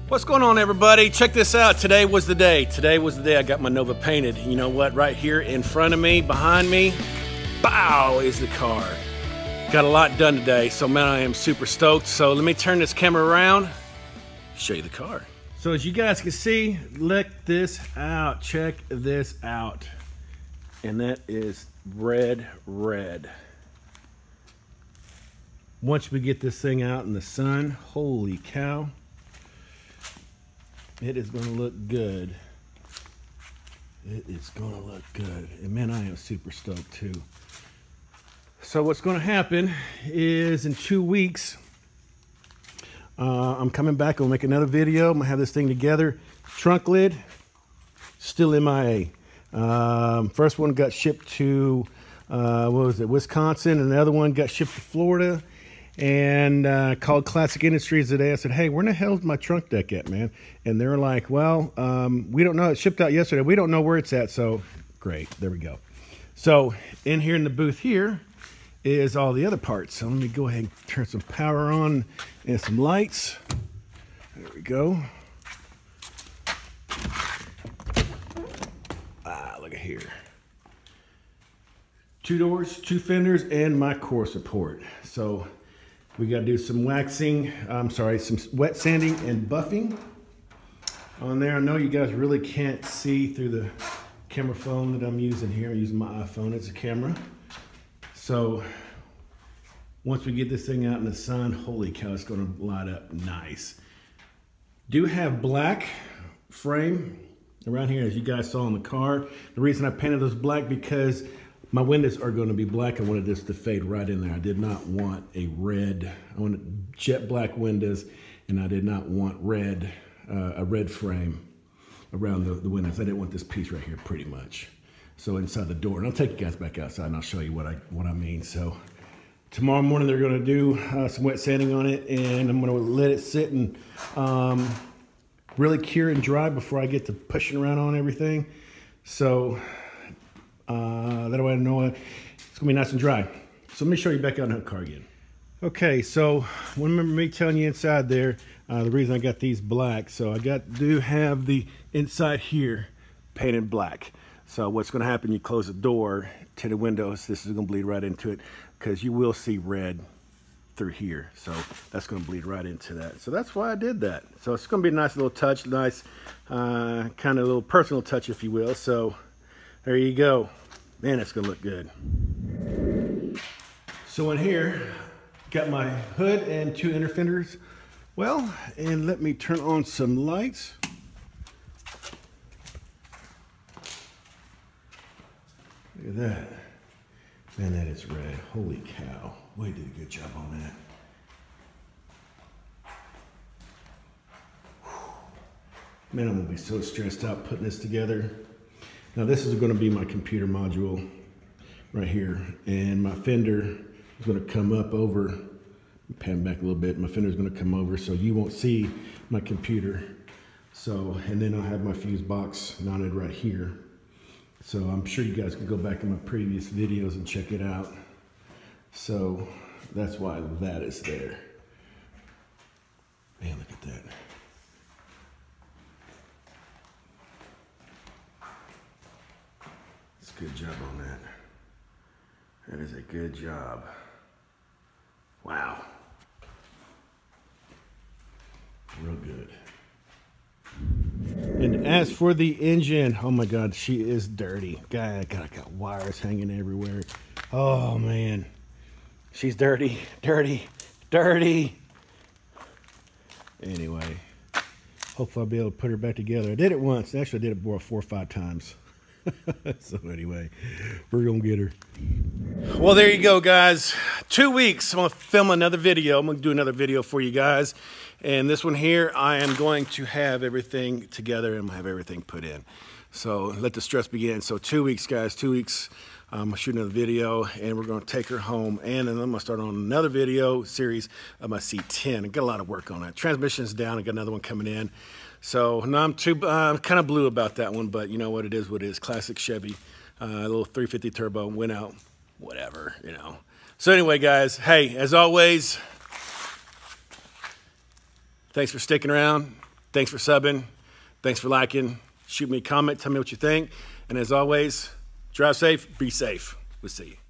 What's going on, everybody? Check this out. Today was the day. Today was the day I got my Nova painted. You know what? Right here in front of me, behind me, bow, is the car. Got a lot done today, so man, I am super stoked. So let me turn this camera around, show you the car. So as you guys can see, look this out. Check this out. And that is red. Once we get this thing out in the sun, holy cow. It is going to look good. It is going to look good. And man, I am super stoked too. So what's going to happen is in 2 weeks, I'm coming back. I'll make another video. I'm going to have this thing together. Trunk lid, still MIA. First one got shipped to, what was it, Wisconsin. And the other one got shipped to Florida. And called Classic Industries today. I said, hey, where in the hell's my trunk deck at, man? And they're like, well, we don't know. It shipped out yesterday. We don't know where it's at. So great. There we go. So in here in the booth here is all the other parts. So let me go ahead and turn some power on and some lights. There we go. Look at here. 2 doors, 2 fenders, and my core support. So we got to do some waxing, some wet sanding and buffing on there. I know you guys really can't see through the camera phone that I'm using here. I'm using my iPhone as a camera. So once we get this thing out in the sun, holy cow, it's going to light up nice. Do have black frame around here, as you guys saw in the car. The reason I painted those black because my windows are going to be black. I wanted this to fade right in there. I did not want a red. I wanted jet black windows, and I did not want red, a red frame around the windows. I didn't want this piece right here, pretty much. So inside the door, and I'll take you guys back outside, and I'll show you what I mean. So tomorrow morning they're going to do some wet sanding on it, and I'm going to let it sit and really cure and dry before I get to pushing around on everything. So that way I know it's gonna be nice and dry. So let me show you back out in the car again. Okay, so remember me telling you inside there, the reason I got these black, so I do have the inside here painted black. So what's gonna happen, you close the door to the windows, this is gonna bleed right into it because you will see red through here. So that's gonna bleed right into that. So that's why I did that. So it's gonna be a nice little touch, nice kind of little personal touch, if you will. So there you go. Man, it's gonna look good. So in here, got my hood and 2 inner fenders. Well, and let me turn on some lights. Look at that. Man, that is red. Holy cow. We did a good job on that. Man, I'm gonna be so stressed out putting this together. Now this is going to be my computer module right here, and my fender is going to come up over, pan back a little bit, my fender is going to come over so you won't see my computer. So, and then I'll have my fuse box mounted right here. So I'm sure you guys can go back in my previous videos and check it out. So that's why that is there. Man, look at that. Good job on that. That is a good job. Wow. Real good. And as for the engine, oh my God, she is dirty. God, I got wires hanging everywhere. Oh man. She's dirty. Anyway, hopefully I'll be able to put her back together. I did it once. Actually, I did it 4 or 5 times. So anyway, we're gonna get her. Well, there you go, guys. 2 weeks. I'm gonna film another video. I'm gonna do another video for you guys. And this one here, I am going to have everything together and have everything put in. So let the stress begin. So 2 weeks, guys. 2 weeks. I'm gonna shoot another video, and we're gonna take her home. And then I'm gonna start on another video series of my C10. I got a lot of work on it. Transmission's down. I got another one coming in. So no, I'm kind of blue about that one, but you know what it is, Classic Chevy, a little 350 turbo, went out, whatever, you know. So anyway, guys, hey, as always, thanks for sticking around. Thanks for subbing. Thanks for liking. Shoot me a comment. Tell me what you think. And as always, drive safe, be safe. We'll see you.